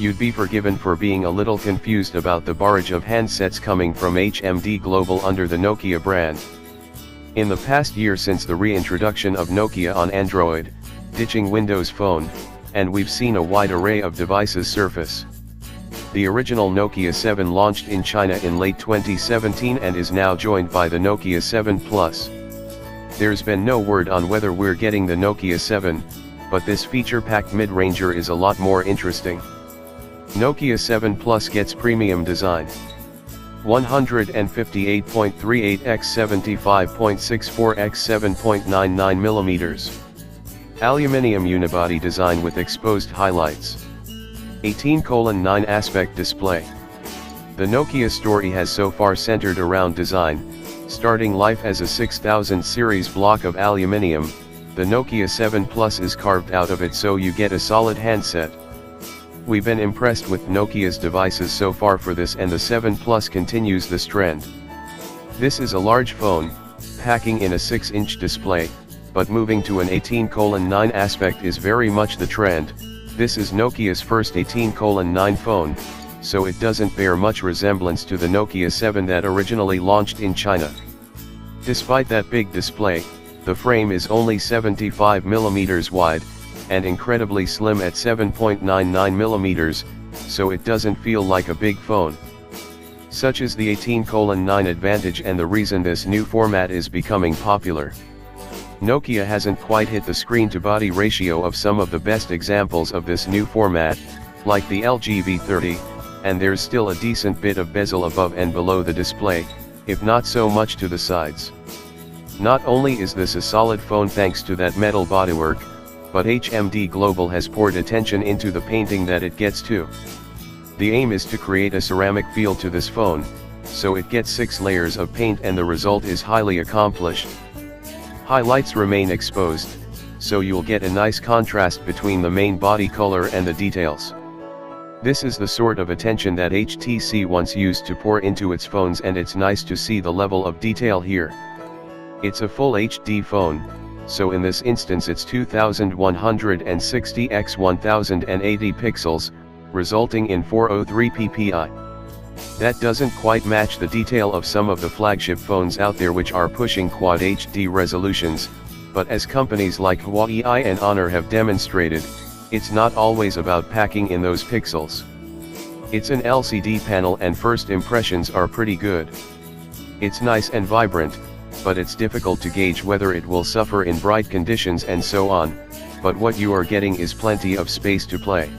you'd be forgiven for being a little confused about the barrage of handsets coming from HMD Global under the Nokia brand. In the past year since the reintroduction of Nokia on Android, ditching Windows Phone, and we've seen a wide array of devices surface. The original Nokia 7 launched in China in late 2017 and is now joined by the Nokia 7 Plus. There's been no word on whether we're getting the Nokia 7, but this feature-packed mid-ranger is a lot more interesting. Nokia 7 Plus gets premium design. 158.38 x 75.64 x 7.99 mm. Aluminium unibody design with exposed highlights. 18:9 aspect display. The Nokia story has so far centered around design, starting life as a 6000 series block of aluminium. The Nokia 7 Plus is carved out of it so you get a solid handset. We've been impressed with Nokia's devices so far for this, and the 7 Plus continues this trend. This is a large phone, packing in a 6-inch display, but moving to an 18:9 aspect is very much the trend. This is Nokia's first 18:9 phone, so it doesn't bear much resemblance to the Nokia 7 that originally launched in China. Despite that big display, the frame is only 75 mm wide, and incredibly slim at 7.99 mm, so it doesn't feel like a big phone. Such is the 18:9 advantage and the reason this new format is becoming popular. Nokia hasn't quite hit the screen-to-body ratio of some of the best examples of this new format, like the LG V30, and there's still a decent bit of bezel above and below the display, if not so much to the sides. Not only is this a solid phone thanks to that metal bodywork, but HMD Global has poured attention into the painting that it gets too. The aim is to create a ceramic feel to this phone, so it gets 6 layers of paint and the result is highly accomplished. Highlights remain exposed, so you'll get a nice contrast between the main body color and the details. This is the sort of attention that HTC once used to pour into its phones, and it's nice to see the level of detail here. It's a full HD phone, so in this instance it's 2160 x 1080 pixels, resulting in 403 ppi. That doesn't quite match the detail of some of the flagship phones out there which are pushing Quad HD resolutions, but as companies like Huawei and Honor have demonstrated, it's not always about packing in those pixels. It's an LCD panel and first impressions are pretty good. It's nice and vibrant, but it's difficult to gauge whether it will suffer in bright conditions and so on, but what you are getting is plenty of space to play.